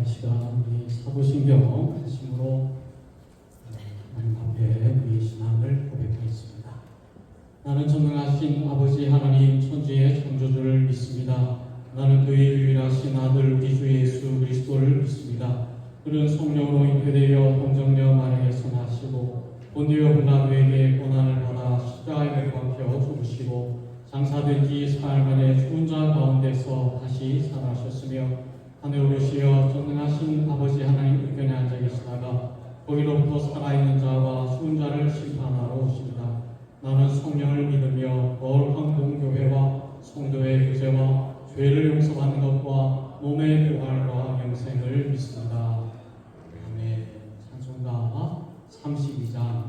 시간 우리 사도신경 하심으로 하나님 앞에 우리의 신앙을 고백하겠습니다. 나는 전능하신 아버지 하나님 천지의 창조주를 믿습니다. 나는 그의 유일하신 아들 우리 주 예수 그리스도를 믿습니다. 그는 성령으로 잉태되어 동정녀 마리아에서 나시고 본디오 빌라도에게 고난을 받아 십자가에 못 박혀 죽으시고 장사된 지 사흘 만에 죽은 자 가운데서 다시 살아나셨으며 하늘 오르시어 전능하신 아버지 하나님 우편에 앉아 계시다가 거기로부터 살아있는 자와 죽은 자를 심판하러 오십니다. 나는 성령을 믿으며 거룩한 공교회와 성도의 교제와 죄를 용서받는 것과 몸의 부활과 영생을 믿습니다. 아멘. 찬송가 32장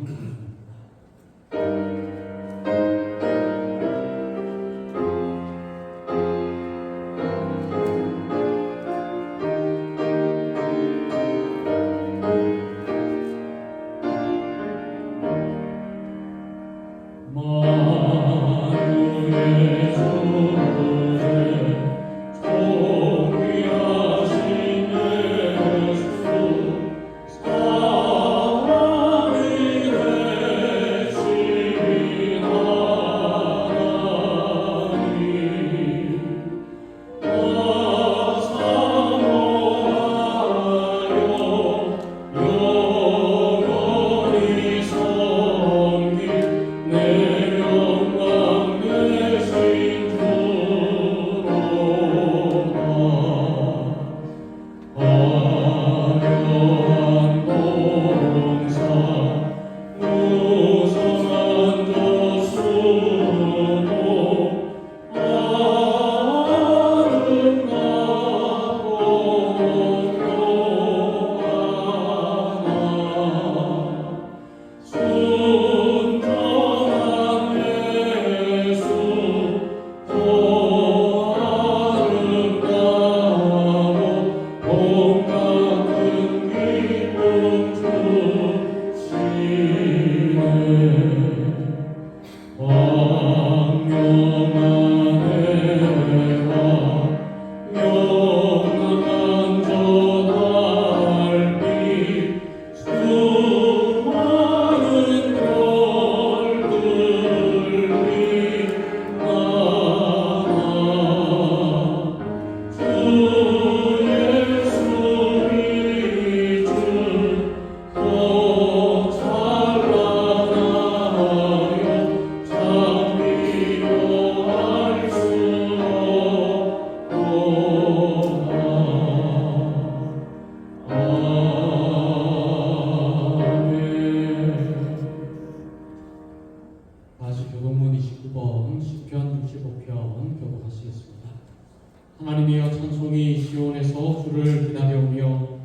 하나님이여 찬송이 시온에서 주를 기다려오며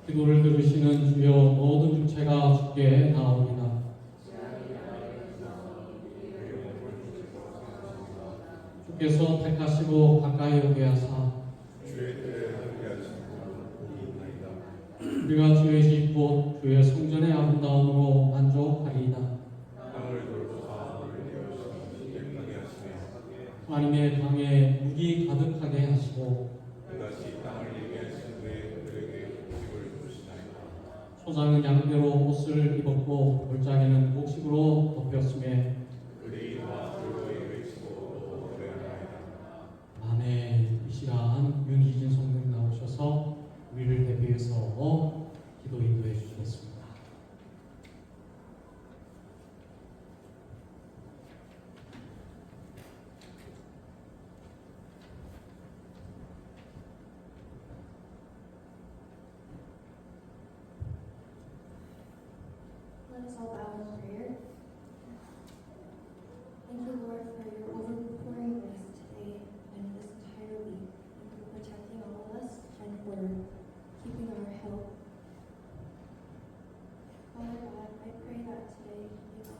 기도를 들으시는 주여 모든 주체가 주께 나옵니다. 주께서 택하시고 가까이 오게 하사 우리가 주의 집 곧 주의 성전의 아름다움으로 만족하리이다. 하나님의 방에 무기 가득하게 하시고 소장은 양대로 옷을 입었고 골짜기는 곡식으로 덮였음에 아멘. 이 시간 윤희진 성도님 나오셔서 우리를 대표해서 기도 인도해 주시겠습니다. Let us all bow in prayer. Thank you, Lord, for your overpouring grace today and this entire week. Thank you for protecting all of us and for keeping our health. Father God, I pray that today 우리가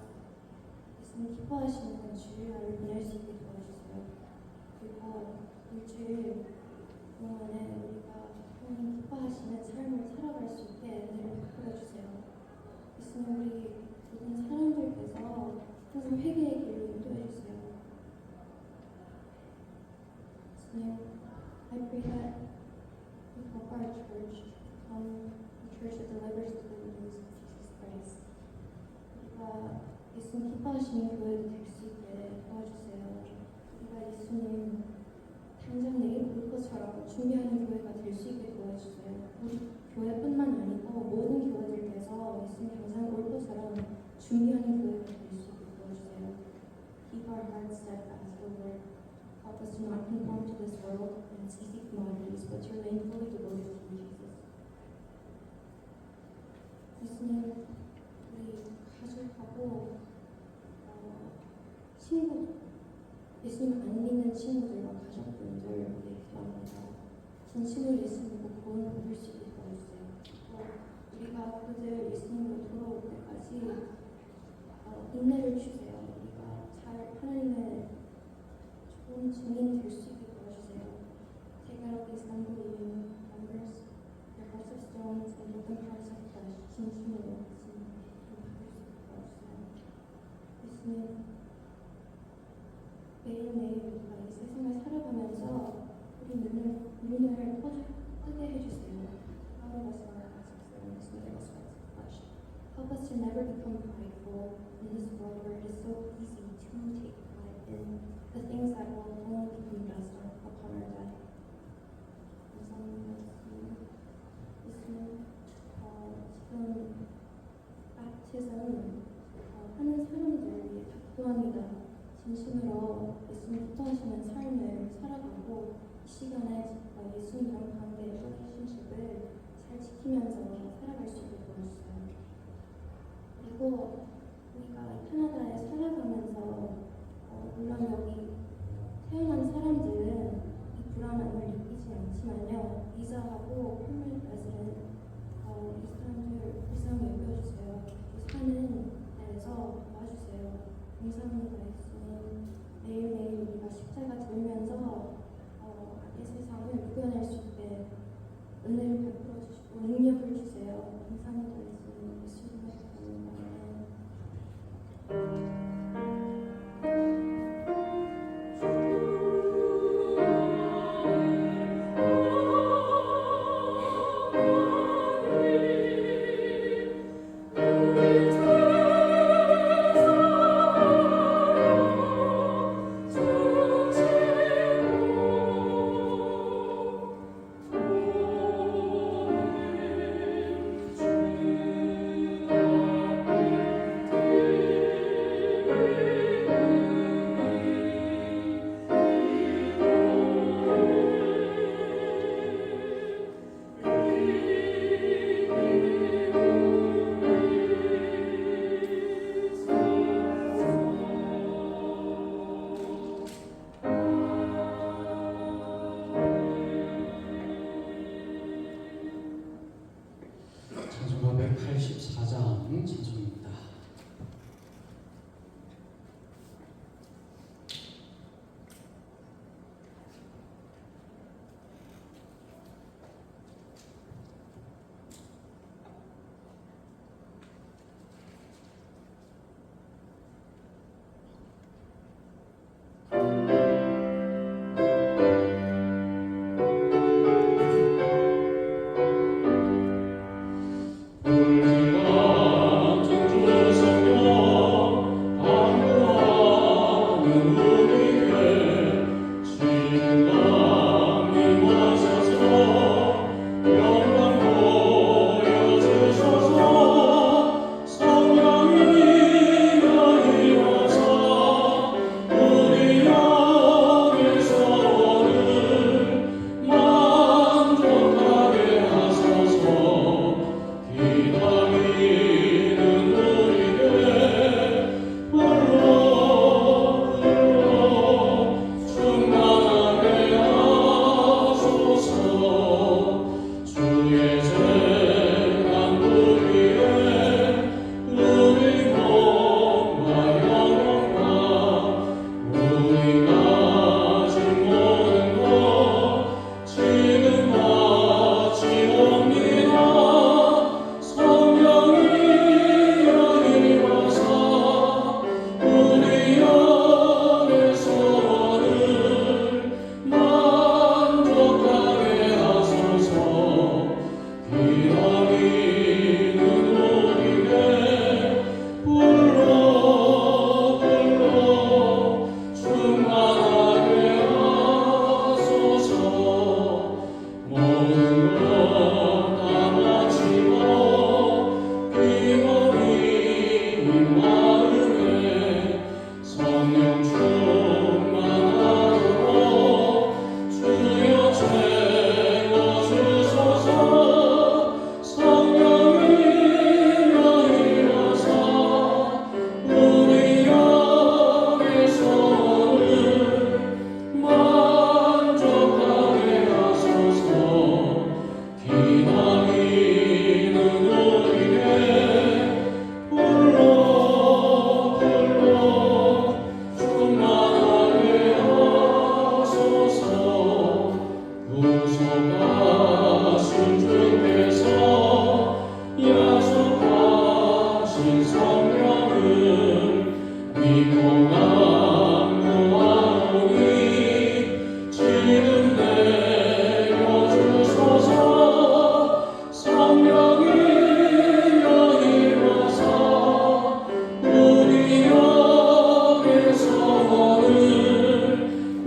예수님 기뻐하시는 주일날을 보낼 수 있게 도와주세요. 그리고 일주일 동안에 우리가 하나님 기뻐하시는 삶을 살아갈 수 있게 은혜를 베풀어 주세요. 예수님, 우리 모든 사람들께서 항상 회개의 길로 인도해 주세요. 예수님, I pray that you help our church become a church that delivers the good news of Jesus Christ. 우리가 예수님 기뻐하시는 교회가 될 수 있게 도와주세요. 우리가 예수님 당장 내일 올 것처럼 준비하는 교회가 될 수 있게 도와주세요. 우리 교회뿐만 아니고 모든 교회들께서 예수님 당장 올 것처럼 준비하는 교회가 될 수 있게 도와주세요. Keep our hearts steadfast, O Lord. Help us to not conform to this world and its easy commodities, but to remain fully devoted to you, Jesus. 예수님, 우리 가족하고 친구, 예수님 안 믿는 친구들과 가족분들 위해 기도합니다. 진심으로 예수님 믿고 구원 받을 수 있게 도와주세요. 또 우리가 그들 예수님으로 돌아올 때까지 인내를 주세요. 우리가 잘 하나님의 좋은 증인 될 수 있게 도와주세요. Take out these unbelieving members, their hearts of stones, and give them hearts of flesh. 진심으로 예수님 받을 수 있게 도와주세요. 예수님, 매일매일 우리가 이 세상을 살아가면서 우리 눈을 뜨게 해주세요. Out of us are hearts of stones, and give us hearts of flesh. Help us to never become prideful in this world where it is so easy to take pride in the things that will only become dust upon our death. 감사합니다. 예수님, 지금 baptism 하는 사람들 위해 기도합니다. 진심으로 예수님 기뻐하시는 삶을 살아가고 이 시간에 예수님이랑 관계의 relationship을 잘 지키면서 살아갈 수 있게 도와주세요. 그리고 우리가 캐나다에 살아가면서 물론 여기 태어난 사람들은 이 불안함을 느끼지 않지만요. 비자하고 permanent resident 이 사람들 불쌍히 여겨주세요. 사는 데에서 도와주세요. 감사합니다. 예수님. 매일매일 우리가 십자가 들면서 이 세상을 구현할 수 있게 은혜를 베풀어 주시고 능력을 주세요. 기름 내려주소서. 성령이여 임하사 우리 영의 소원을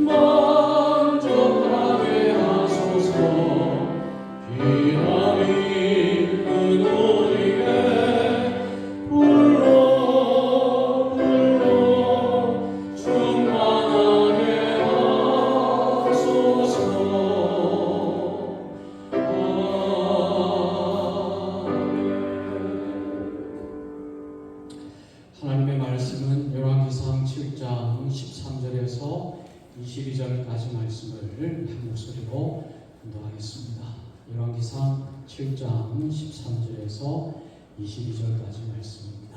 만족하게 하소서. 기다리는 우리에게 불러 충만하게 하소서. 하나님의 말씀은 열왕기상 7장 13절에서 22절까지 말씀을 한 목소리로 공독하겠습니다. 열왕기상 7장 13절에서 22절까지 말씀입니다.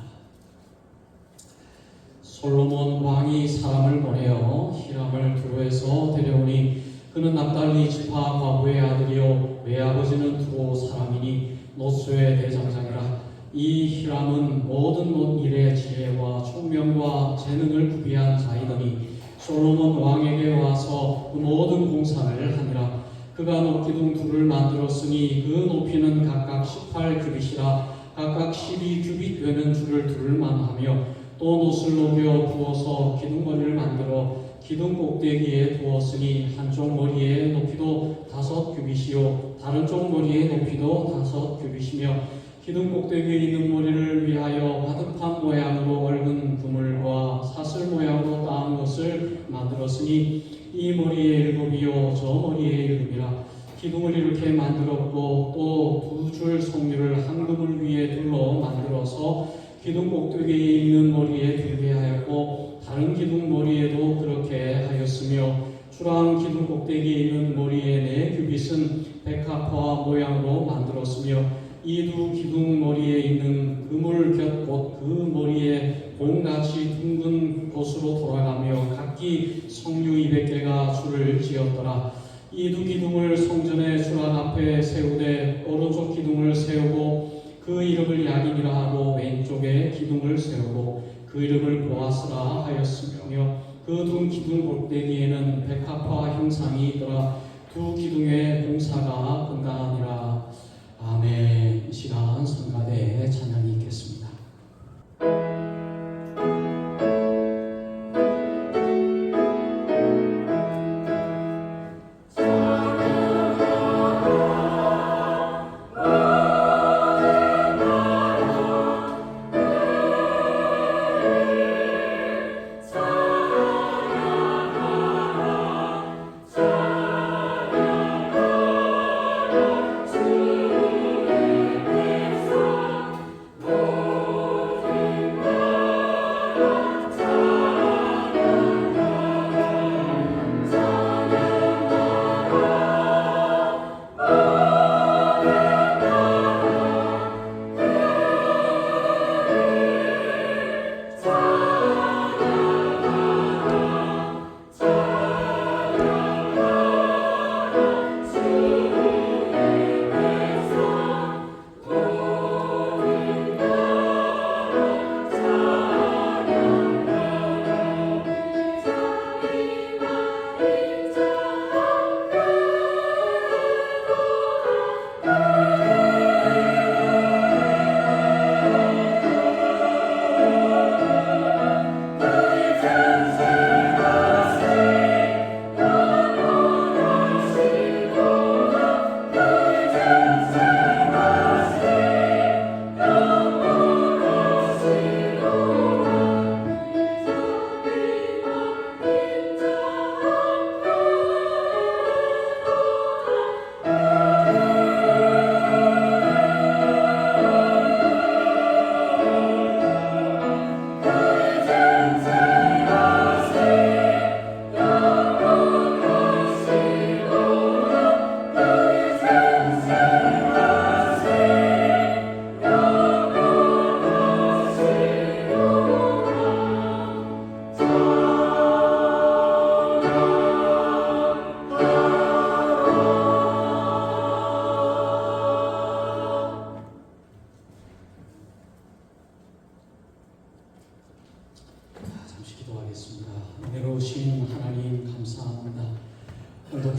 솔로몬 왕이 사람을 보내어 히람을 두로에서 데려오니 그는 납달리 지파 과부의 아들이요 외아버지는 두로 사람이니 노소의 대장장이라. 이 히람은 모든 일의 지혜와 총명과 재능을 구비한 자이더니 솔로몬 왕에게 와서 그 모든 공사를 하니라. 그가 높이둥 둘을 만들었으니 그 높이는 각각 18규빗이라 각각 12규빗 되는 줄을 둘만 하며 또 노슬 녹여 부어서 기둥머리를 만들어 기둥 꼭대기에 두었으니 한쪽 머리의 높이도 5규빗이요 다른 쪽 머리의 높이도 5규빗이며 기둥 꼭대기에 있는 머리를 위하여 바둑판 모양으로 얽은 그물과 사슬 모양으로 따은 것을 만들었으니 이 머리에 7이요 저 머리에 7이라. 기둥을 이렇게 만들었고 또 2줄 성류를 한 그물 위에 둘러 만들어서 기둥 꼭대기에 있는 머리에 들게 하였고 다른 기둥 머리에도 그렇게 하였으며 주랑 기둥 꼭대기에 있는 머리의 4규빗은 백합화 모양으로 만들었으며 이 두 기둥 머리에 있는 그물 곁 곧 그 머리에 봉같이 둥근 곳으로 돌아가며 각기 성류 200개가 줄을 지었더라. 이 두 기둥을 성전의 주랑 앞에 세우되 오른쪽 기둥을 세우고 그 이름을 야긴이라 하고 왼쪽에 기둥을 세우고 그 이름을 보아스라 하였으며 그 두 기둥 꼭대기에는 백합화 형상이 있더라. 두 기둥의 봉사가 건강하니라. 아멘. 이 시간 성가대 찬양이 있겠습니다.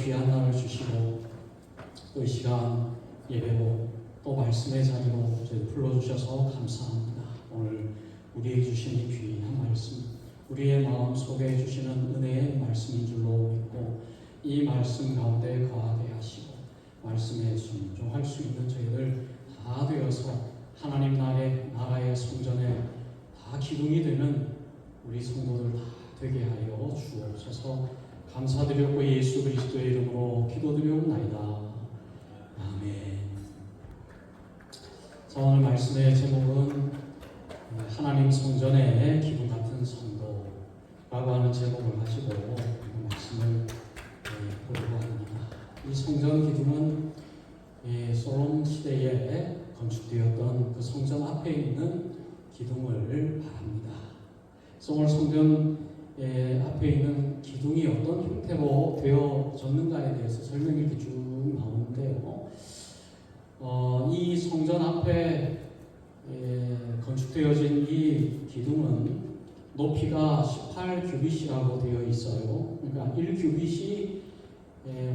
귀한 날을 주시고 또 이 시간 예배로 또 말씀의 자리로 저희 불러주셔서 감사합니다. 오늘 우리에게 주신 이 귀한 말씀, 우리의 마음 속에 주시는 은혜의 말씀인 줄로 믿고 이 말씀 가운데 거하게 하시고 말씀에 순종할 수 있는 저희들 다 되어서 하나님 나라의 성전에 다 기둥이 되는 우리 성도들 다 되게 하여 주옵소서. 감사드렸고 예수 그리스도의 이름으로 기도드리옵나이다. 아멘. 자, 오늘 말씀의 제목은 하나님 성전의 기둥 같은 성도라고 하는 제목을 가지고 말씀을 보려고 합니다. 이 성전 기둥은 솔로몬 시대에 건축되었던 그 성전 앞에 있는 기둥을 말합니다. 오늘 성전 앞에 있는 기둥이 어떤 형태로 되어졌는가에 대해서 설명이 이렇게 쭉 나오는데요. 이 성전 앞에 건축되어진 이 기둥은 높이가 18규빗이라고 되어 있어요. 그러니까 1규빗이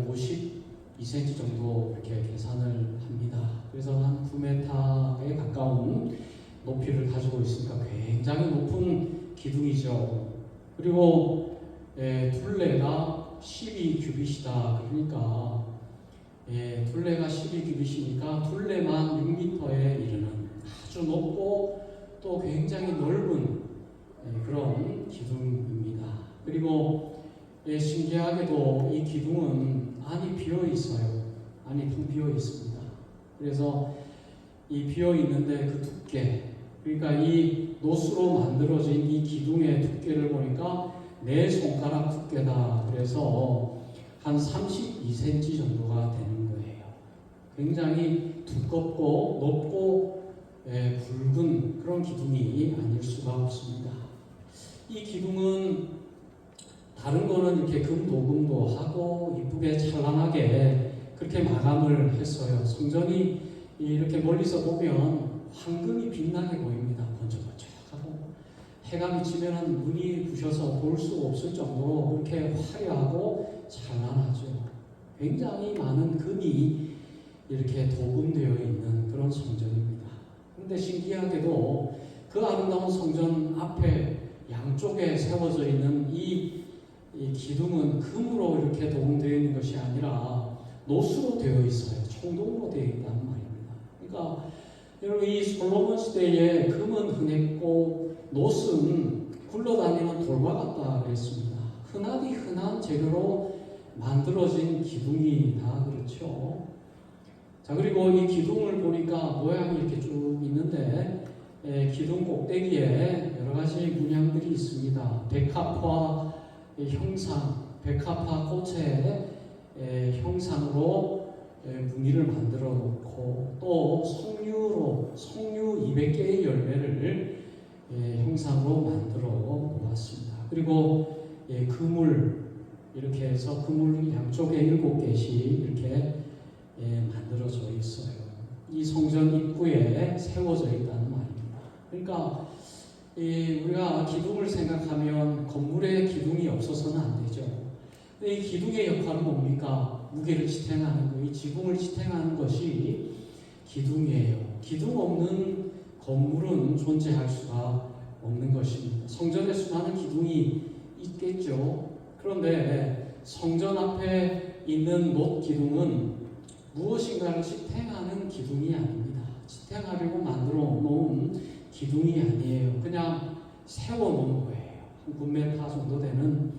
52cm 정도 이렇게 계산을 합니다. 그래서 한 9m에 가까운 높이를 가지고 있으니까 굉장히 높은 기둥이죠. 그리고 둘레가 12규빗이다. 그러니까 둘레가 12규빗이니까 둘레만 6m에 이르는 아주 높고 또 굉장히 넓은 그런 기둥입니다. 그리고 신기하게도 이 기둥은 안이 비어 있어요. 안이 텅 비어 있습니다. 그래서 이 비어 있는데 그 두께, 그러니까 이 노수로 만들어진 이 기둥의 두께를 보니까 내 손가락 두께다. 그래서 한 32cm 정도가 되는 거예요. 굉장히 두껍고 높고 굵은 그런 기둥이 아닐 수가 없습니다. 이 기둥은 다른 거는 이렇게 금도금도 하고 이쁘게 찬란하게 그렇게 마감을 했어요. 성전이 이렇게 멀리서 보면 황금이 빛나게 보입니다. 번쩍번쩍하고 해가 비치면 눈이 부셔서 볼 수 없을 정도로 그렇게 화려하고 찬란하죠. 굉장히 많은 금이 이렇게 도금되어 있는 그런 성전입니다. 그런데 신기하게도 그 아름다운 성전 앞에 양쪽에 세워져 있는 이 기둥은 금으로 이렇게 도금되어 있는 것이 아니라 노수로 되어 있어요. 청동으로 되어 있다는 말입니다. 그러니까 여러분, 이 솔로몬 시대에 금은 흔했고 노스는 굴러다니는 돌과 같다 그랬습니다. 흔하디 흔한 재료로 만들어진 기둥이 다 그렇죠. 자, 그리고 이 기둥을 보니까 모양이 이렇게 쭉 있는데 기둥 꼭대기에 여러 가지 문양들이 있습니다. 백합화 형상, 백합화 꽃의 형상으로 무늬를 만들어 놓고 또 석류 200개의 열매를 형상으로 만들어 놓았습니다. 그리고 그물 이렇게 해서 그물 양쪽에 7개씩 이렇게 만들어져 있어요. 이 성전 입구에 세워져 있다는 말입니다. 그러니까 우리가 기둥을 생각하면 건물에 기둥이 없어서는 안 되죠. 근데 이 기둥의 역할은 뭡니까? 무게를 지탱하는 거, 이 지붕을 지탱하는 것이 기둥이에요. 기둥 없는 건물은 존재할 수가 없는 것입니다. 성전에 수많은 기둥이 있겠죠. 그런데 성전 앞에 있는 놋 기둥은 무엇인가를 지탱하는 기둥이 아닙니다. 지탱하려고 만들어 놓은 기둥이 아니에요. 그냥 세워놓은 거예요. 한 9m 정도 되는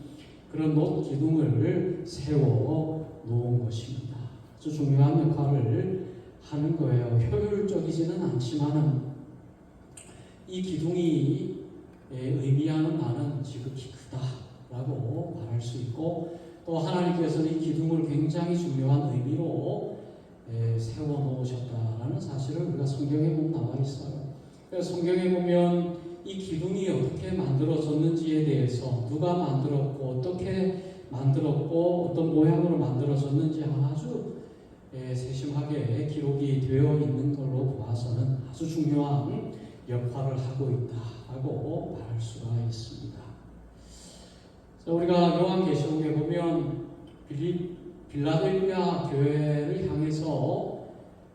그런 놋 기둥을 세워 놓은 것입니다. 아주 중요한 역할을 하는 거예요. 효율적이지는 않지만은 이 기둥이 의미하는 바는 지극히 크다라고 말할 수 있고 또 하나님께서는 이 기둥을 굉장히 중요한 의미로 세워 놓으셨다라는 사실을 우리가 성경에 보면 나와 있어요. 그래서 성경에 보면 이 기둥이 어떻게 만들어졌는지에 대해서 누가 만들었고 어떻게 만들었고 어떤 모양으로 만들어졌는지 아주 세심하게 기록이 되어 있는 걸로 보아서는 아주 중요한 역할을 하고 있다라고 말할 수가 있습니다. 우리가 요한계시록에 보면 빌라델비아 교회를 향해서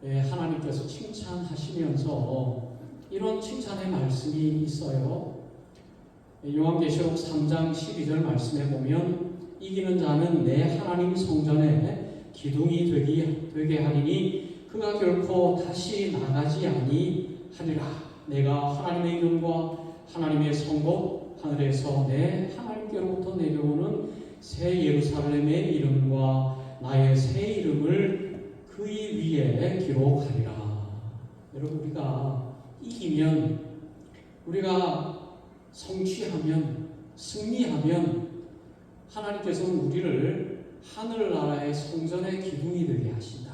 하나님께서 칭찬하시면서 이런 칭찬의 말씀이 있어요. 요한계시록 3장 12절 말씀에 보면 이기는 자는 내 하나님 성전에 기둥이 되게 하리니 그가 결코 다시 나가지 아니하리라. 내가 하나님의 이름과 하나님의 성읍 하늘에서 내 하나님께로부터 내려오는 새 예루살렘의 이름과 나의 새 이름을 그의 위에 기록하리라. 여러분, 우리가 이기면, 우리가 성취하면, 승리하면 하나님께서는 우리를 하늘나라의 성전의 기둥이 되게 하신다.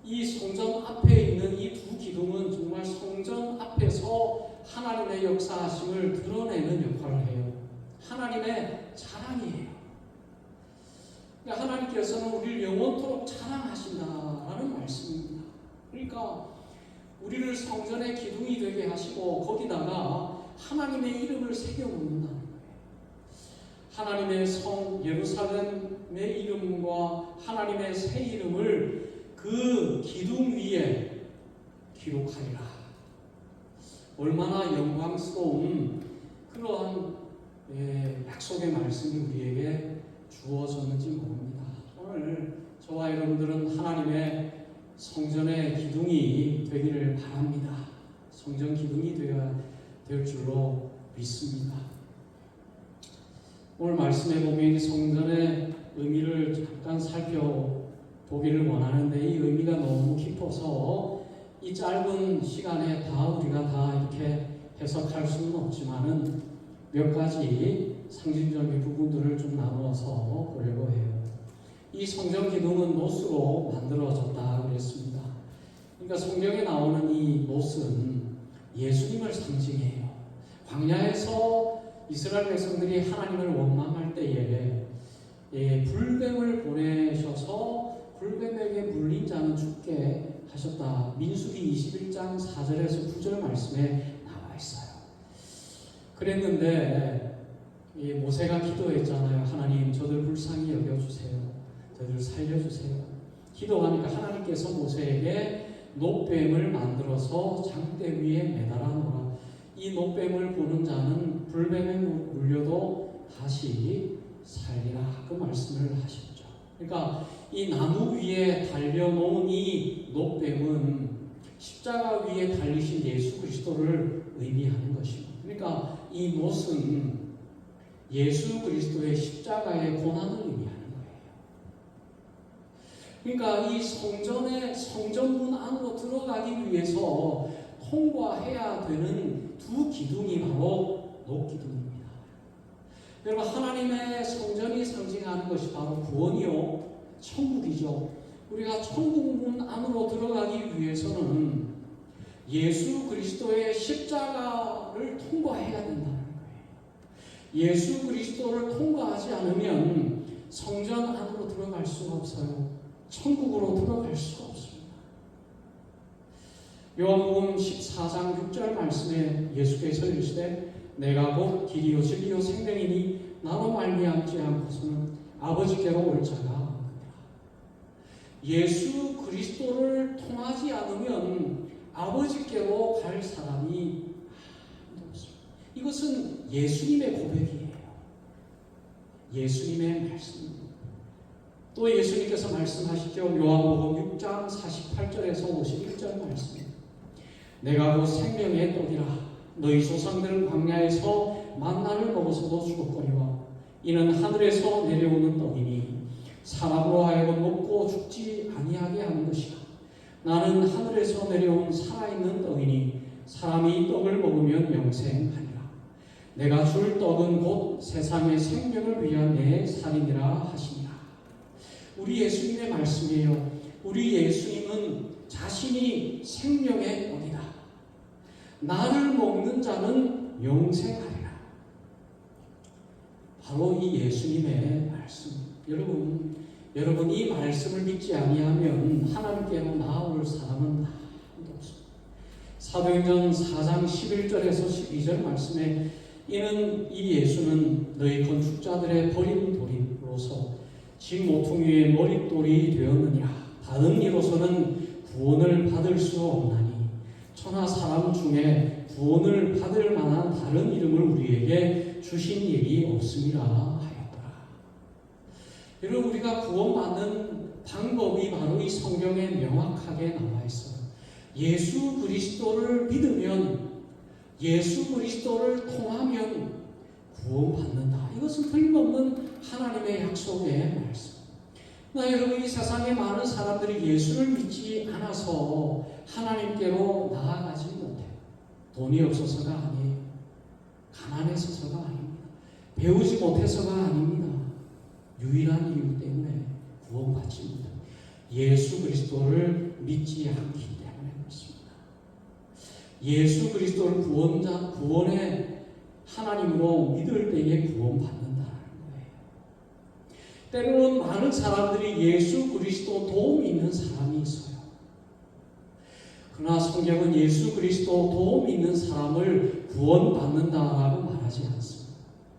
이 성전 앞에 있는 이 두 기둥은 정말 성전 앞에서 하나님의 역사하심을 드러내는 역할을 해요. 하나님의 자랑이에요. 그러니까 하나님께서는 우리를 영원토록 자랑하신다라는 말씀입니다. 그러니까 우리를 성전의 기둥이 되게 하시고 거기다가 하나님의 이름을 새겨놓는다는 거예요. 하나님의 성 예루살렘의 이름과 하나님의 새 이름을 그 기둥 위에 기록하리라. 얼마나 영광스러운 그러한 약속의 말씀이 우리에게 주어졌는지 모릅니다. 오늘 저와 여러분들은 하나님의 성전의 기둥이 되기를 바랍니다. 성전 기둥이 되어야 될 줄로 믿습니다. 오늘 말씀해 보면 성전의 의미를 잠깐 살펴보기를 원하는데 이 의미가 너무 깊어서 이 짧은 시간에 다 우리가 다 이렇게 해석할 수는 없지만은 몇 가지 상징적인 부분들을 좀 나누어서 보려고 해요. 이 성전 기둥은 못으로 만들어졌다 그랬습니다. 그러니까 성경에 나오는 이 못은 예수님을 상징해요. 광야에서 이스라엘 백성들이 하나님을 원망할 때에 불뱀을 보내셔서 불뱀에게 물린 자는 죽게 하셨다. 민수기 21장 4절에서 9절 말씀에 나와 있어요. 그랬는데 이 모세가 기도했잖아요. 하나님, 저들 불쌍히 여겨주세요. 저들 살려주세요. 기도하니까 하나님께서 모세에게 놋뱀을 만들어서 장대 위에 매달아 놓으라. 이 놋뱀을 보는 자는 불뱀에 물려도 다시 살리라. 그 말씀을 하셨죠. 그러니까 이 나무 위에 달려놓은 이 놋뱀은 십자가 위에 달리신 예수 그리스도를 의미하는 것입니다. 그러니까 이 못은 예수 그리스도의 십자가의 고난을 의미하는 거예요. 그러니까 이 성전문 안으로 들어가기 위해서 통과해야 되는 두 기둥이 바로 놋기둥입니다. 여러분, 하나님의 성전이 상징하는 것이 바로 구원이요, 천국이죠. 우리가 천국문 안으로 들어가기 위해서는 예수 그리스도의 십자가를 통과해야 된다는 거예요. 예수 그리스도를 통과하지 않으면 성전 안으로 들어갈 수가 없어요. 천국으로 들어갈 수가 없습니다. 요한복음 14장 6절 말씀에 예수께서 이르시되 내가 곧 길이요 진리요 생명이니 나로 말미암지 않고서는 아버지께로 올 자가 없느니라. 예수 그리스도를 통하지 않으면 아버지께로 갈 사람이 아무도 없습니다. 이것은 예수님의 고백이에요. 예수님의 말씀입니다. 또 예수님께서 말씀하시죠. 요한복음 6장 48절에서 51절 말씀입니다. 내가 곧 생명의 떡이라. 너희 조상들은 광야에서 만나를 먹어서도 죽었거니와 이는 하늘에서 내려오는 떡이니 사람으로 하여금 먹고 죽지 아니하게 하는 것이라. 나는 하늘에서 내려온 살아있는 떡이니 사람이 이 떡을 먹으면 영생하리라. 내가 줄 떡은 곧 세상의 생명을 위한 내 살이니라 하시니라. 우리 예수님의 말씀이에요. 우리 예수님은 자신이 생명의 떡이다. 나를 먹는 자는 영생하리라. 바로 이 예수님의 말씀. 여러분 이 말씀을 믿지 아니하면 하나님께로 나아올 사람은 아무도 없습니다. 사도행전 4장 11절에서 12절 말씀에 이는 이 예수는 너희 건축자들의 버린 돌이로서 지 모퉁이의 머릿돌이 되었느냐. 다른 이로서는 구원을 받을 수 없나니 천하 사람 중에 구원을 받을 만한 다른 이름을 우리에게 주신 일이 없음이라 하였더라. 여러분, 우리가 구원받는 방법이 바로 이 성경에 명확하게 나와 있어요. 예수 그리스도를 믿으면, 예수 그리스도를 통하면 구원받는다. 이것은 틀림없는 하나님의 약속의 말씀. 여러분, 이 세상에 많은 사람들이 예수를 믿지 않아서 하나님께로 나아가지 못해요. 돈이 없어서가 아니에요. 가난해서가 아닙니다. 배우지 못해서가 아닙니다. 유일한 이유 때문에 구원받지 못해요. 예수 그리스도를 믿지 않기 때문에 그렇습니다. 예수 그리스도를 구원의 하나님으로 믿을 때에 구원받는다는 거예요. 때로는 많은 사람들이 예수 그리스도 도움 있는 사람이 있어요. 그러나 성경은 예수 그리스도 도움 있는 사람을 구원받는다라고 말하지 않습니다.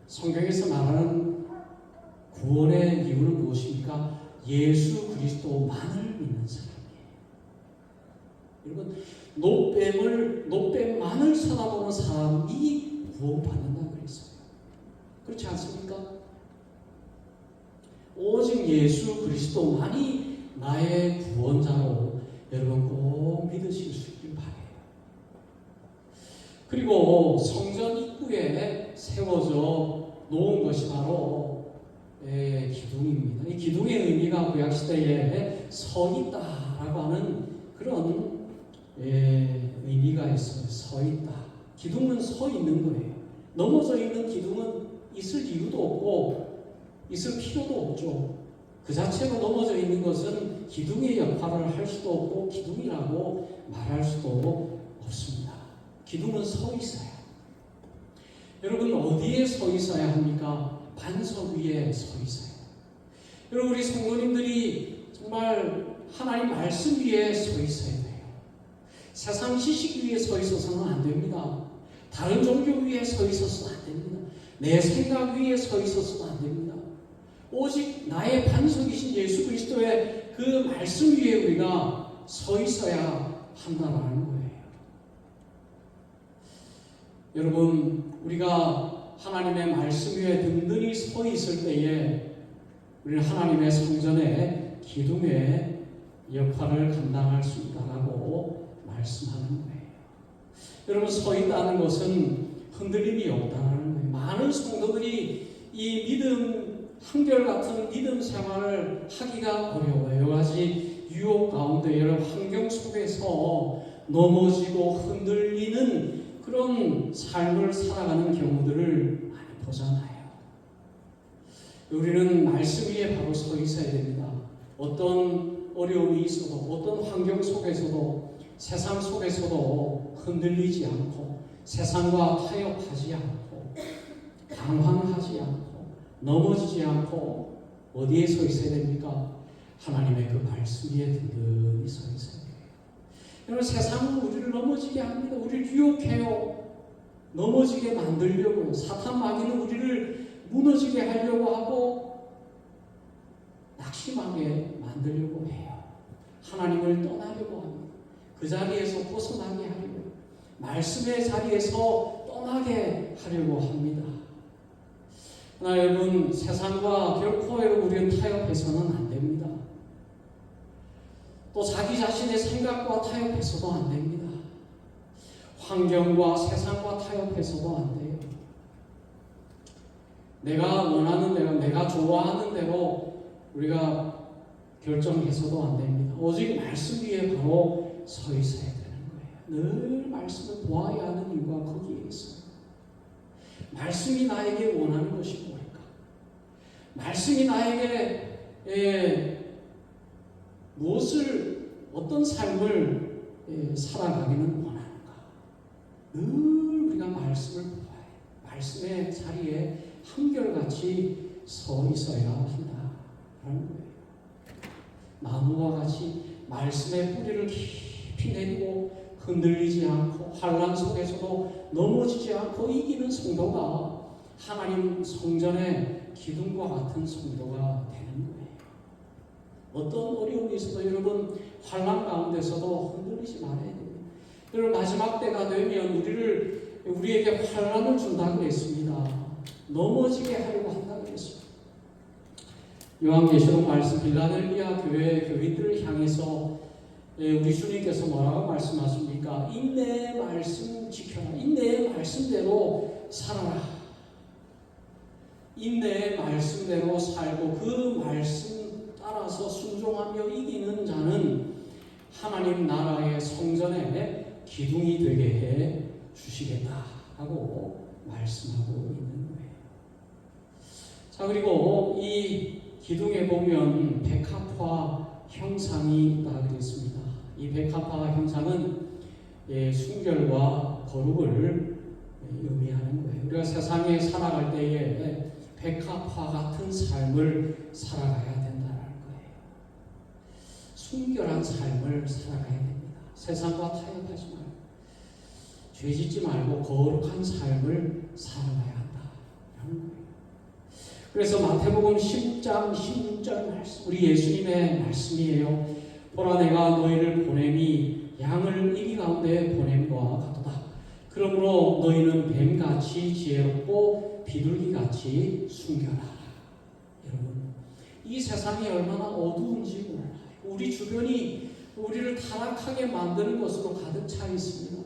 성경에서 말하는 구원의 이유는 무엇입니까? 예수 그리스도만을 믿는 사람이에요. 여러분, 노뱀만을 쳐다보는 사람이 구원받는다 그랬어요. 그렇지 않습니까? 오직 예수 그리스도만이 나의 구원자로 여러분 꼭 믿으실 수 있길 바라요. 그리고 성전 입구에 세워져 놓은 것이 바로 기둥입니다. 이 기둥의 의미가 구약시대에 서 있다라고 하는 그런 의미가 있어요. 서 있다. 기둥은 서 있는 거예요. 넘어져 있는 기둥은 있을 이유도 없고 있을 필요도 없죠. 그 자체로 넘어져 있는 것은 기둥의 역할을 할 수도 없고 기둥이라고 말할 수도 없습니다. 기둥은 서 있어야. 여러분, 어디에 서 있어야 합니까? 반석 위에 서 있어요. 여러분, 우리 성도님들이 정말 하나님 말씀 위에 서 있어야 돼요. 세상 지식 위에 서 있어서는 안 됩니다. 다른 종교 위에 서 있어서는 안 됩니다. 내 생각 위에 서 있어서는 안 됩니다. 오직 나의 반석이신 예수 그리스도의 그 말씀 위에 우리가 서 있어야 한다는 거예요. 여러분, 우리가 하나님의 말씀 위에 든든히 서 있을 때에 우리는 하나님의 성전의 기둥의 역할을 감당할 수 있다라고 말씀하는 거예요. 여러분, 서 있다는 것은 흔들림이 없다는 거예요. 많은 성도들이 이 믿음, 한결같은 믿음 생활을 하기가 어려워요. 여러 가지 유혹 가운데, 여러 환경 속에서 넘어지고 흔들리는 그런 삶을 살아가는 경우들을 많이 보잖아요. 우리는 말씀 위에 바로 서 있어야 됩니다. 어떤 어려움이 있어도, 어떤 환경 속에서도, 세상 속에서도 흔들리지 않고, 세상과 타협하지 않고, 방황하지 않고, 넘어지지 않고, 어디에 서 있어야 됩니까? 하나님의 그 말씀 위에 든든히 서 있어야 돼요. 여러분, 세상은 우리를 넘어지게 합니다. 우리를 유혹해요. 넘어지게 만들려고. 사탄 마귀는 우리를 무너지게 하려고 하고 낙심하게 만들려고 해요. 하나님을 떠나려고 합니다. 그 자리에서 벗어나게 하려고, 말씀의 자리에서 떠나게 하려고 합니다. 그러나 여러분, 세상과 결코 우리는 타협해서는 안 됩니다. 또 자기 자신의 생각과 타협해서도 안 됩니다. 환경과 세상과 타협해서도 안 돼요. 내가 원하는 대로, 내가 좋아하는 대로 우리가 결정해서도 안 됩니다. 오직 말씀 위에 바로 서 있어야 되는 거예요. 늘 말씀을 보아야 하는 이유가 거기에 있어요. 말씀이 나에게 원하는 것이 뭘까? 말씀이 나에게 무엇을, 어떤 삶을 살아가기는 원하는가? 늘 우리가 말씀을 보아야 해요. 말씀의 자리에 한결같이 서 있어야 한다라는 거예요. 나무와 같이 말씀의 뿌리를 깊이 내리고 흔들리지 않고 환난 속에서도 넘어지지 않고 이기는 성도가 하나님 성전의 기둥과 같은 성도가 되는 거예요. 어떤 어려움이 있어도 여러분 환난 가운데서도 흔들리지 말아야 됩니다. 여러분 마지막 때가 되면 우리에게 환난을 준다고 그랬습니다. 넘어지게 하려고 한다고 그랬습니다. 요한계시록 말씀 빌라델비아 교회 교인들을 향해서 우리 주님께서 뭐라고 말씀하십니까? 인내의 말씀 지켜라. 인내의 말씀대로 살아라. 인내의 말씀대로 살고 그 말씀 따라서 순종하며 이기는 자는 하나님 나라의 성전에 기둥이 되게 해 주시겠다 하고 말씀하고 있는 거예요. 자, 그리고 이 기둥에 보면 백합화 형상이 있다 그랬습니다. 이 백합화 형상은 순결과 거룩을 의미하는 거예요. 우리가 세상에 살아갈 때에 백합화 같은 삶을 살아가야 된다는 거예요. 순결한 삶을 살아가야 됩니다. 세상과 타협하지 말고 죄짓지 말고 거룩한 삶을 살아가야 한다는 거예요. 그래서 마태복음 10장 16절 말씀, 우리 예수님의 말씀이에요. 보라 내가 너희를 보냄이 양을 이리 가운데 보냄과 같도다. 그러므로 너희는 뱀같이 지혜롭고 비둘기같이 순결하라. 여러분, 이 세상이 얼마나 어두운지 몰라요. 우리 주변이 우리를 타락하게 만드는 것으로 가득 차 있습니다.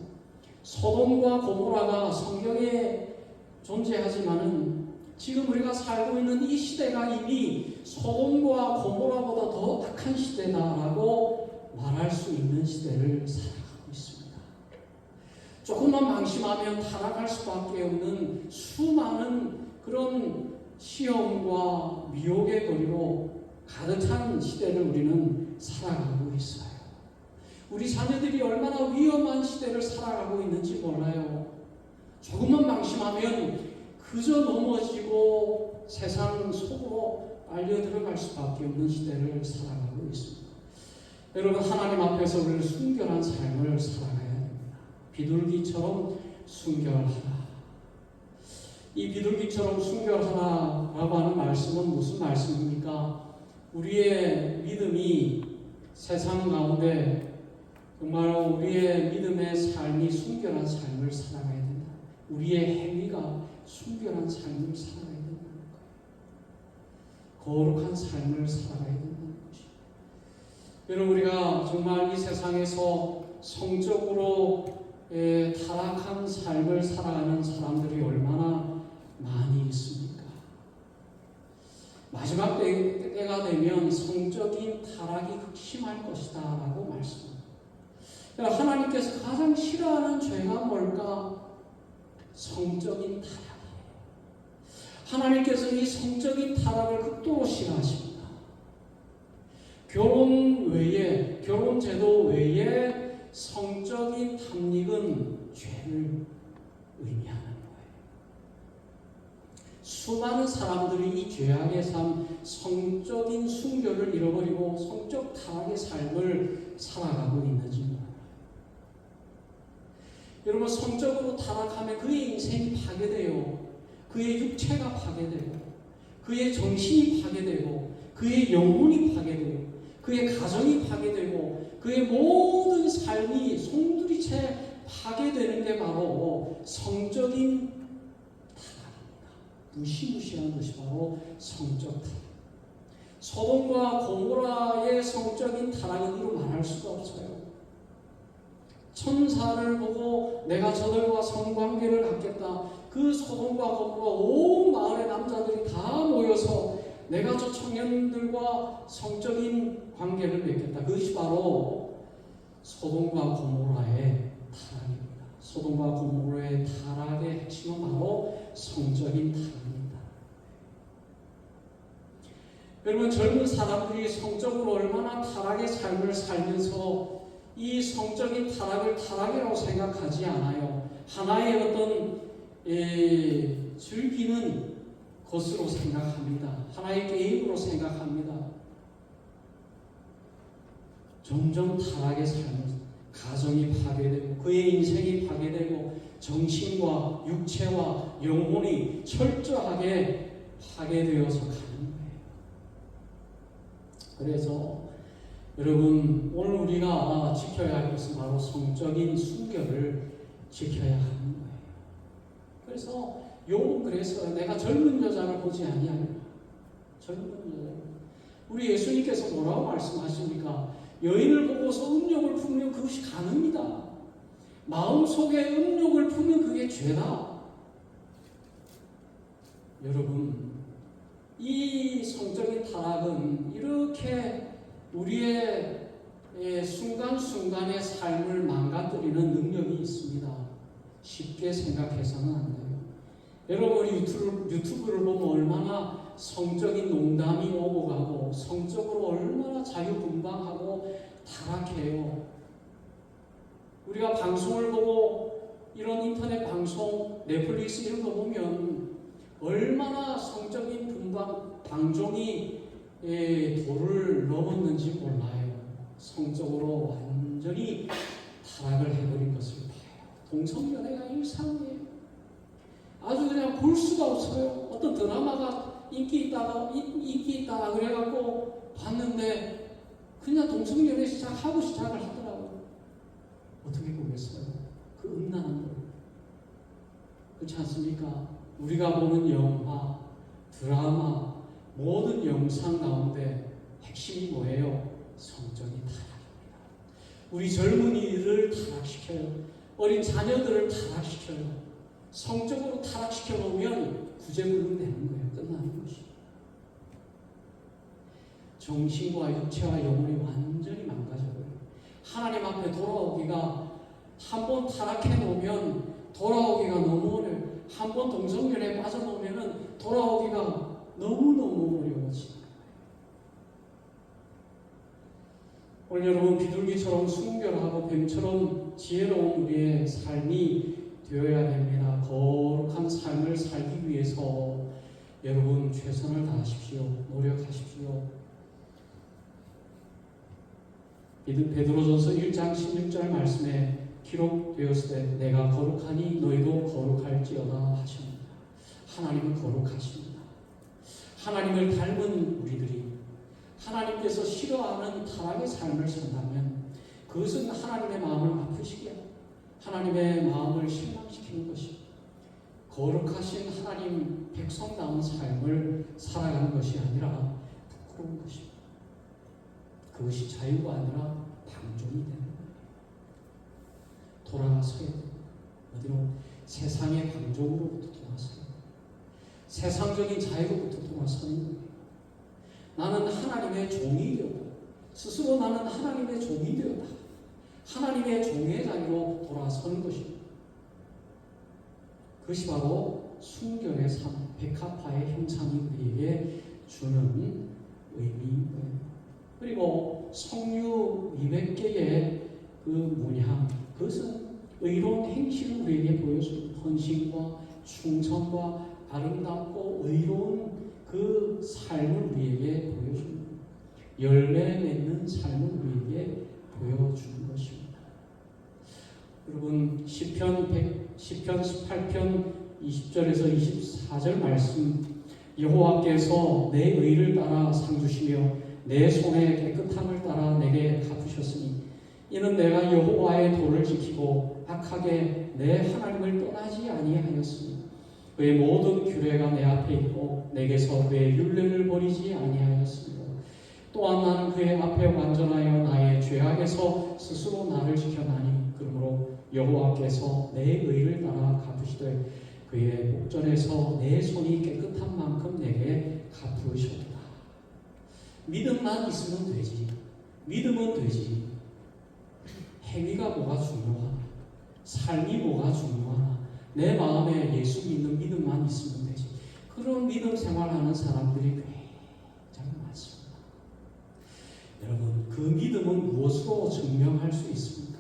소돔과 고모라가 성경에 존재하지만은 지금 우리가 살고 있는 이 시대가 이미 소돔과 고모라보다 더 악한 시대다라고 말할 수 있는 시대를 살아가고 있습니다. 조금만 방심하면 타락할 수밖에 없는 수많은 그런 시험과 미혹의 거리로 가득 찬 시대를 우리는 살아가고 있어요. 우리 자녀들이 얼마나 위험한 시대를 살아가고 있는지 몰라요. 조금만 방심하면 그저 넘어지고 세상 속으로 빨려 들어갈 수밖에 없는 시대를 살아가고 있습니다. 여러분, 하나님 앞에서 우리는 순결한 삶을 살아가야 됩니다. 비둘기처럼 순결하라. 이 비둘기처럼 순결하라라고 하는 말씀은 무슨 말씀입니까? 우리의 믿음이 세상 가운데 정말 우리의 믿음의 삶이 순결한 삶을 살아가야 된다. 우리의 행위가 순결한 삶을 살아가야 된다는 거예요. 거룩한 삶을 살아가야 된다는 것이에요. 여러분, 우리가 정말 이 세상에서 성적으로 타락한 삶을 살아가는 사람들이 얼마나 많이 있습니까? 마지막 때가 되면 성적인 타락이 극심할 것이다 라고 말씀합니다. 하나님께서 가장 싫어하는 죄가 뭘까? 성적인 타락이에요. 하나님께서 이 성적인 타락을 극도로 싫어하십니다. 결혼 외에, 결혼 제도 외에 성적인 탐닉은 죄를 의미하는 거예요. 수많은 사람들이 이 죄악의 삶, 성적인 순결을 잃어버리고 성적 타락의 삶을 살아가고 있는지 몰라요. 여러분, 성적으로 타락하면 그의 인생이 파괴돼요. 그의 육체가 파괴되고, 그의 정신이 파괴되고, 그의 영혼이 파괴되고, 그의 가정이 파괴되고, 그의 모든 삶이 송두리째 파괴되는 게 바로 성적인 타락입니다. 무시무시한 것이 바로 성적 타락. 소돔과 고모라의 성적인 타락은 이루 말할 수가 없어요. 천사를 보고 내가 저들과 성관계를 갖겠다. 그 소돔과 고모라 온 마을의 남자들이 다 모여서 내가 저 청년들과 성적인 관계를 맺겠다. 그것이 바로 소돔과 고모라의 타락입니다. 소돔과 고모라의 타락의 핵심은 바로 성적인 타락입니다. 여러분, 젊은 사람들이 성적으로 얼마나 타락의 삶을 살면서 이 성적인 타락을 타락이라고 생각하지 않아요. 하나의 어떤 즐기는 것으로 생각합니다. 하나의 게임으로 생각합니다. 점점 타락의 삶을, 가정이 파괴되고 그의 인생이 파괴되고 정신과 육체와 영혼이 철저하게 파괴되어서 가는 거예요. 그래서 여러분, 오늘 우리가 지켜야 할 것은 바로 성적인 순결을 지켜야 하는 거예요. 그래서 욥은 그래서 내가 젊은 여자를 보지 아니하리라. 젊은 여자. 우리 예수님께서 뭐라고 말씀하십니까? 여인을 보고서 음욕을 품으면 그것이 간음이다. 마음속에 음욕을 품으면 그게 죄다. 여러분, 이 성적인 타락은 이렇게 우리의 순간순간의 삶을 망가뜨리는 능력이 있습니다. 쉽게 생각해서는 안 돼요. 여러분, 유튜브를 보면 얼마나 성적인 농담이 오고 가고 성적으로 얼마나 자유분방하고 타락해요. 우리가 방송을 보고 이런 인터넷 방송, 넷플릭스 이런 거 보면 얼마나 성적인 방종이 도를 넘었는지 몰라요. 성적으로 완전히 타락을 해버린 것을 봐요. 동성연애가 일상이에요. 아주 그냥 볼 수가 없어요. 어떤 드라마가 인기 있다 그래갖고 봤는데 그냥 동성연애 시작을 하더라고요. 어떻게 보겠어요? 그 음란한 걸. 그렇지 않습니까? 우리가 보는 영화, 드라마, 모든 영상 가운데 핵심이 뭐예요? 성적인 타락입니다. 우리 젊은이들을 타락시켜요. 어린 자녀들을 타락시켜요. 성적으로 타락시켜 놓으면 구제불능 되는 거예요. 끝나는 것이. 정신과 육체와 영혼이 완전히 망가져버려요. 하나님 앞에 돌아오기가 한 번 타락해 놓으면 돌아오기가 너무 어려워요. 한 번 동성연애에 빠져 놓으면 돌아오기가 너무너무 어려워지는 거예요. 오늘 여러분, 비둘기처럼 순결하고 뱀처럼 지혜로운 우리의 삶이 되어야 됩니다. 거룩한 삶을 살기 위해서 여러분 최선을 다하십시오. 노력하십시오. 베드로전서 1장 16절 말씀에 기록되었을 때 내가 거룩하니 너희도 거룩할지어다 하십니다. 하나님은 거룩하십니다. 하나님을 닮은 우리들이 하나님께서 싫어하는 타락의 삶을 산다면 그것은 하나님의 마음을 아프시게 하나님의 마음을 실망시키는 것이 거룩하신 하나님 백성다운 삶을 살아가는 것이 아니라 부끄러운 것입니다. 그것이 자유가 아니라 방종이 되는 거예요. 돌아서야 돼요. 어디로? 세상의 방종으로부터 돌아서야 돼요. 세상적인 자유로부터 돌아서는 거예요. 나는 하나님의 종이 되었다. 스스로 나는 하나님의 종이 되었다. 하나님의 종의 자리로 돌아서는 것입니다. 그것이 바로 순결의 삶, 백합화의 형상이 우리에게 주는 의미인 거예요. 그리고 성류 200개의 그 문양, 그것은 의로운 행실을 우리에게 보여줍니다. 헌신과 충성과 아름답고 의로운 그 삶을 우리에게 보여줍니다. 열매 맺는 삶을 우리에게 보여주는 것입니다. 여러분, 시편 18편 20절에서 24절 말씀, 여호와께서 내 의를 따라 상 주시며 내 손의 깨끗함을 따라 내게 갚으셨으니 이는 내가 여호와의 도를 지키고 악하게 내 하나님을 떠나지 아니하였으니 그의 모든 규례가 내 앞에 있고 내게서 그의 율례를 버리지 아니하였으며 또한 나는 그의 앞에 완전하여 나의 죄악에서 스스로 나를 지켜나니 그러므로 여호와께서 내 의를 따라 갚으시되 그의 목전에서 내 손이 깨끗한 만큼 내게 갚으셨다. 믿음만 있으면 되지. 믿음은 되지. 행위가 뭐가 중요하나? 삶이 뭐가 중요하나? 내 마음에 예수 믿는 믿음만 있으면 되지. 그런 믿음 생활하는 사람들이 굉장히 많습니다. 여러분, 그 믿음은 무엇으로 증명할 수 있습니까?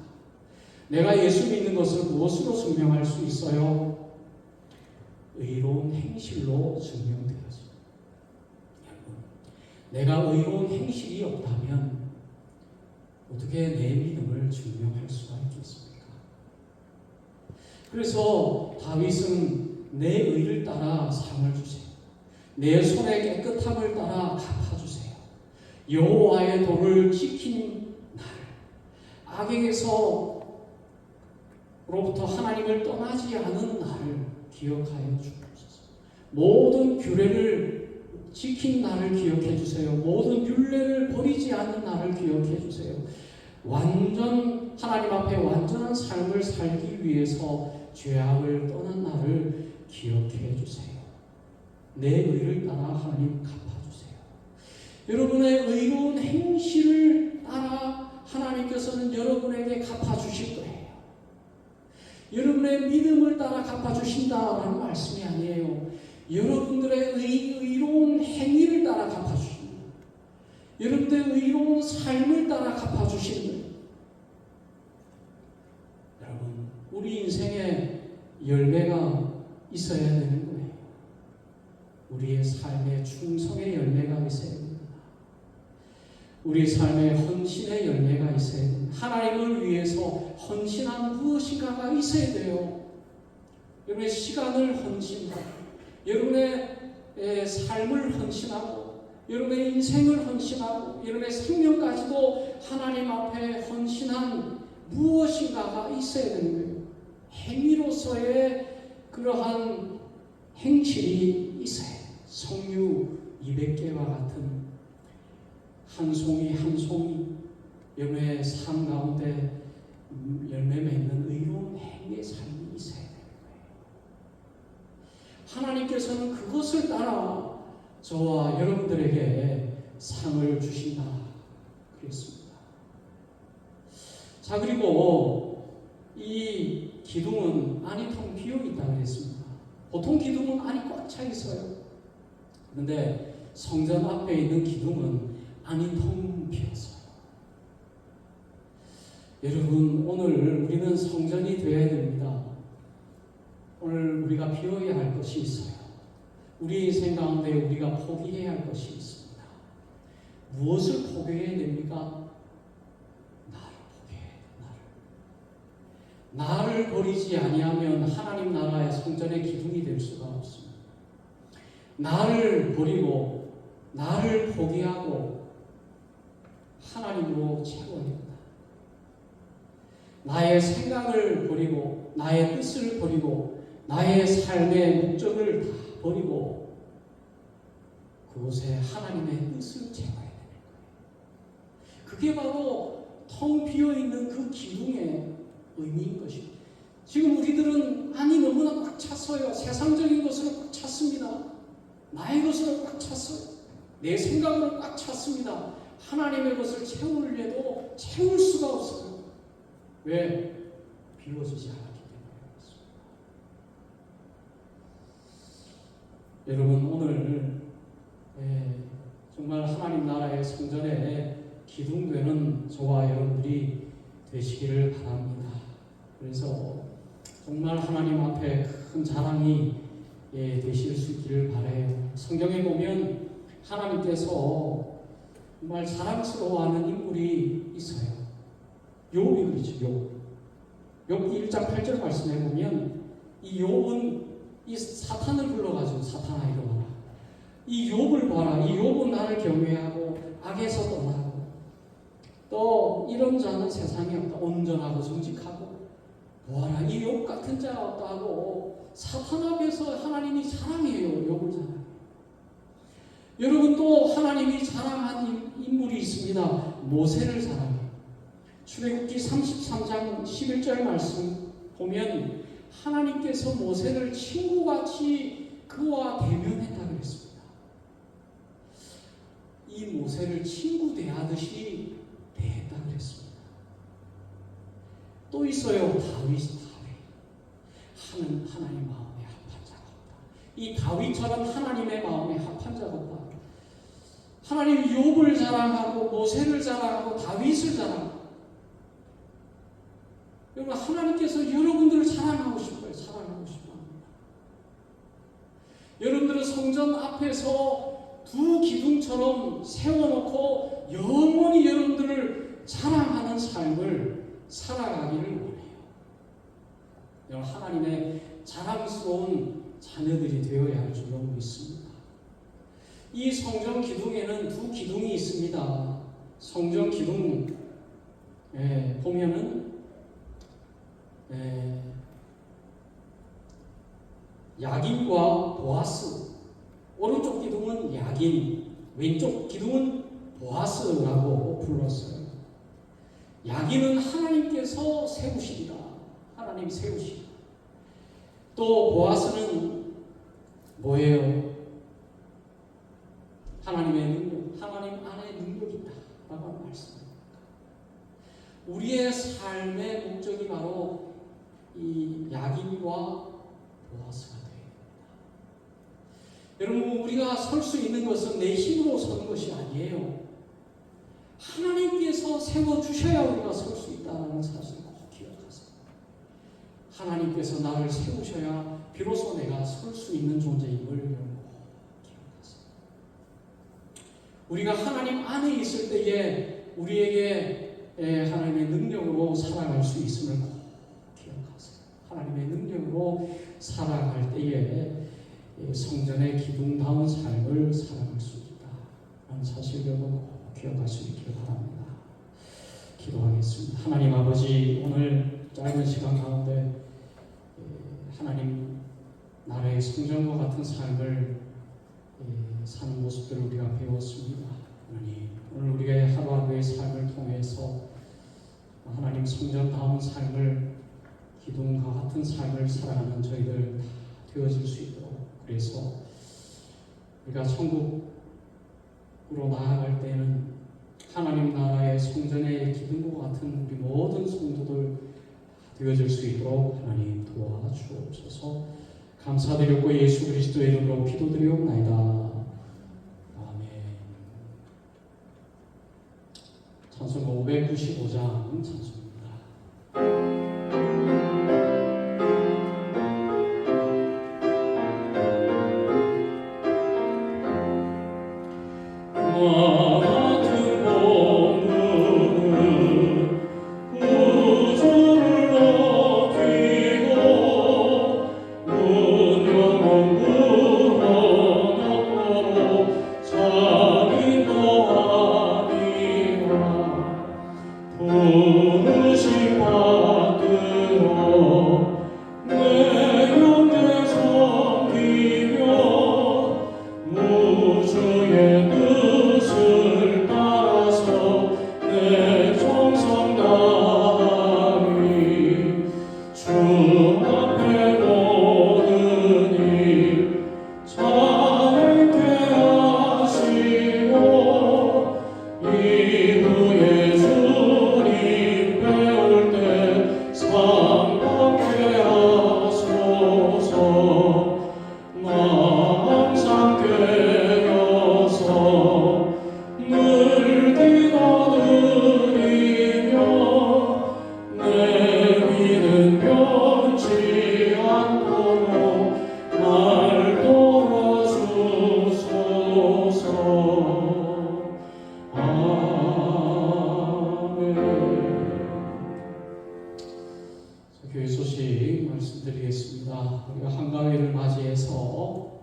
내가 예수 믿는 것을 무엇으로 증명할 수 있어요? 의로운 행실로 증명되어집니다. 여러분, 내가 의로운 행실이 없다면 어떻게 내 믿음을 증명할 수가 있겠습니까? 그래서 다윗은 내 의를 따라 상을 주세요. 내 손의 깨끗함을 따라 갚아주세요. 여호와의 도를 지킨 날, 악에게서로부터 하나님을 떠나지 않은 날을 기억하여 주옵소서. 모든 규례를 지킨 날을 기억해 주세요. 모든 율례를 버리지 않는 날을 기억해 주세요. 완전 하나님 앞에 완전한 삶을 살기 위해서 죄악을 떠난 날을 기억해 주세요. 내 의를 따라 하나님 갚아주세요. 여러분의 의로운 행실을 따라 하나님께서는 여러분에게 갚아주실 거예요. 여러분의 믿음을 따라 갚아주신다라는 말씀이 아니에요. 여러분들의 의로운 행위를 따라 갚아주십니다. 여러분들의 의로운 삶을 따라 갚아주시는 거예요. 여러분, 우리 인생에 열매가 있어야 되는 거예요. 우리의 삶의 충성의 열매가 있어야 됩니다. 우리 삶의 헌신의 열매가 있어야 됩니다. 하나님을 위해서 헌신한 무엇인가가 있어야 돼요. 여러분의 시간을 헌신하고, 여러분의 삶을 헌신하고, 여러분의 인생을 헌신하고, 여러분의 생명까지도 하나님 앞에 헌신한 무엇인가가 있어야 되는 거예요. 행위로서의 그러한 행실이 있어야 돼요. 성류 200개와 같은 한 송이 한 송이 여러분의 삶 가운데 열매 맺는 의로운 행위의 삶이 있어야 되는 거예요. 하나님께서는 그것을 따라 저와 여러분들에게 상을 주신다 그랬습니다. 자, 그리고 이 기둥은 안이 텅 비어 있다고 했습니다. 보통 기둥은 안이 꽉 차 있어요. 그런데 성전 앞에 있는 기둥은 안이 텅 비었어요. 여러분, 오늘 우리는 성전이 되어야 됩니다. 오늘 우리가 비워야 할 것이 있어요. 우리 인생 가운데 우리가 포기해야 할 것이 있습니다. 무엇을 포기해야 됩니까? 나를 포기해야 돼요. 나를 버리지 아니하면 하나님 나라의 성전의 기둥이 될 수가 없습니다. 나를 버리고 나를 포기하고 하나님으로 채워야 됩니다. 나의 생각을 버리고 나의 뜻을 버리고 나의 삶의 목적을 다 버리고 그곳에 하나님의 뜻을 채워야 되는 거예요. 그게 바로 텅 비어있는 그 기둥의 의미인 것입니다. 지금 우리들은 안이 너무나 꽉 찼어요. 세상적인 것으로 꽉 찼습니다. 나의 것으로 꽉 찼어요. 내 생각으로 꽉 찼습니다. 하나님의 것을 채우려도 채울 수가 없어요. 왜? 비워지지 않았기 때문에 그렇습니다. 여러분, 오늘 정말 하나님 나라의 성전에 기둥되는 저와 여러분들이 되시기를 바랍니다. 그래서 정말 하나님 앞에 큰 자랑이 되실 수 있기를 바라요. 성경에 보면 하나님께서 정말 자랑스러워하는 인물이 있어요. 욥이 그렇죠. 욥 1장 8절 말씀에 보면 이 욥은 이 사탄을 불러가지고 사탄아 이러거라. 이 욥을 봐라. 이 욥은 나를 경외하고 악에서 떠나고 또 이런 자는 세상에 없다. 온전하고 정직하고 보아라. 이 욥 같은 자가 없다 하고 사탄 앞에서 하나님이 자랑해요. 욥을 자랑해요. 여러분, 또 하나님이 자랑한 인물이 있습니다. 모세를 자랑해요. 출애굽기 33장 11절 말씀 보면 하나님께서 모세를 친구같이 그와 대면했다고 했습니다. 이 모세를 친구 대하듯이 대했다고 했습니다. 또 있어요. 다윗. 하나님 마음에 합한 자가 없다. 이 다윗처럼 하나님의 마음에 합한 자가 없다. 하나님 욥을 자랑하고 모세를 자랑하고 다윗을 자랑하고 여러분, 하나님께서 여러분들을 사랑하고 싶어요. 사랑하고 싶어 합니다. 여러분들은 성전 앞에서 두 기둥처럼 세워놓고 영원히 여러분들을 자랑하는 삶을 살아가기를 원해요. 여러분, 하나님의 자랑스러운 자녀들이 되어야 할 줄로 믿습니다. 이 성전 기둥에는 두 기둥이 있습니다. 성전 기둥 보면은 야긴과 보아스, 오른쪽 기둥은 야긴, 왼쪽 기둥은 보아스라고 불렀어요. 야긴은 하나님께서 세우시리라, 하나님 세우시리라. 또 보아스는 뭐예요? 하나님의 능력, 하나님 안에 능력이 있다 라고 하는 말씀입니다. 우리의 삶의 목적이 바로 이 야긴과 보아스가 되어야 됩니다. 여러분, 우리가 설 수 있는 것은 내 힘으로 서는 것이 아니에요. 하나님께서 세워주셔야 우리가 설 수 있다는 사실을 꼭 기억하세요. 하나님께서 나를 세우셔야 비로소 내가 설 수 있는 존재임을 기억하세요. 우리가 하나님 안에 있을 때에 우리에게 하나님의 능력으로 살아갈 수 있음을 꼭 기억하세요. 하나님의 능력으로 살아갈 때에 성전의 기둥다운 삶을 살아갈 수 있다라는 사실 여러분 꼭 기억할 수 있기를 바랍니다. 기도하겠습니다. 하나님 아버지, 오늘 짧은 시간 가운데 하나님 나라의 성전과 같은 삶을 사는 모습들을 우리가 배웠습니다. 하나님, 오늘 우리의 하루하루의 삶을 통해서 하나님 성전다운 삶을, 기둥과 같은 삶을 살아가는 저희들 다 되어질 수 있도록, 그래서 우리가 천국으로 나아갈 때는 하나님 나라의 성전의 기둥과 같은 우리 모든 성도들 되어질 수 있도록 하나님 도와주옵소서. 감사드렸고 예수 그리스도의 이름으로 기도드리옵나이다. 아멘. 찬송가 595장 찬송입니다. 교회 소식 말씀드리겠습니다. 우리가 한가위를 맞이해서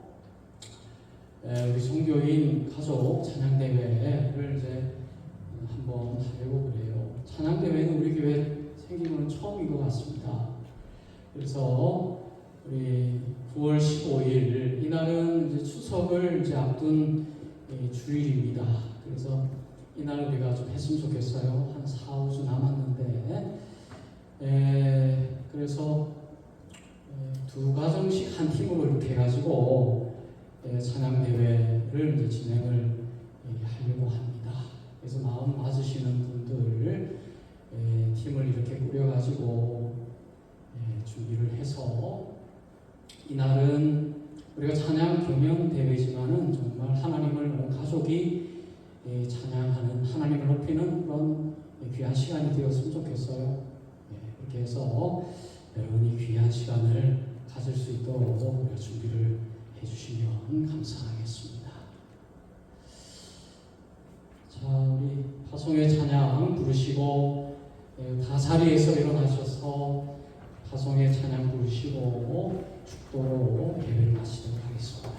우리 종교인 가족 찬양대회를 이제 한번 하려고 그래요. 찬양대회는 우리 교회 생긴 건 처음인 것 같습니다. 그래서 우리 9월 15일 이날은 이제 추석을 이제 앞둔 주일입니다. 그래서 이날 우리가 좀 했으면 좋겠어요. 한 4, 5주 남았는데 그래서 두 가정씩 한 팀으로 이렇게 해가지고 찬양대회를 이제 진행을 하려고 합니다. 그래서 마음 맞으시는 분들 팀을 이렇게 꾸려가지고 준비를 해서 이날은 우리가 찬양 경연 대회지만은 정말 하나님을 온 가족이 찬양하는, 하나님을 높이는 그런 귀한 시간이 되었으면 좋겠어요. 그렇게 해서 여러분이 귀한 시간을 가질 수 있도록 우리가 준비를 해주시면 감사하겠습니다. 자, 우리 파송의 찬양 부르시고 다 자리에서 일어나셔서 파송의 찬양 부르시고 축도로 예배를 마치도록 하겠습니다.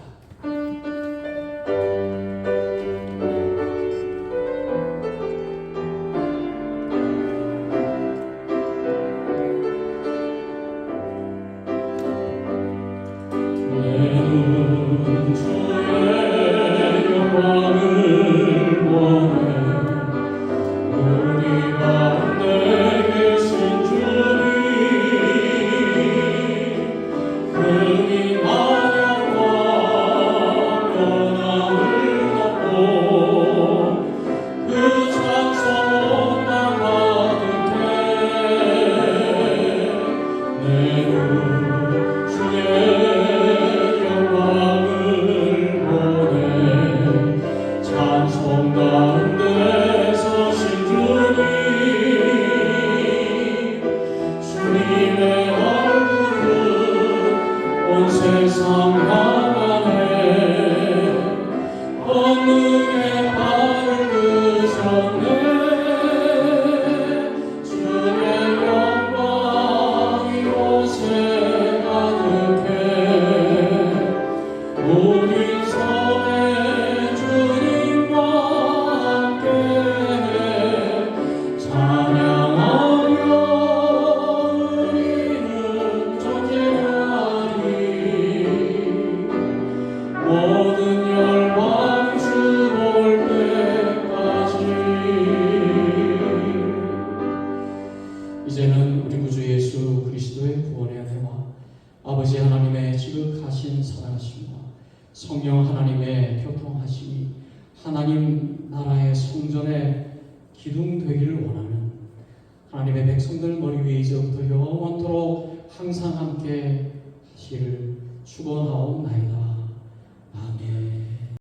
아버지 하나님의 지극하신 사랑하심과 성령 하나님의 교통하심이 하나님 나라의 성전에 기둥되기를 원하는 하나님의 백성들 머리 위에 이제부터 영원토록 항상 함께 하시를 축원하옵나이다.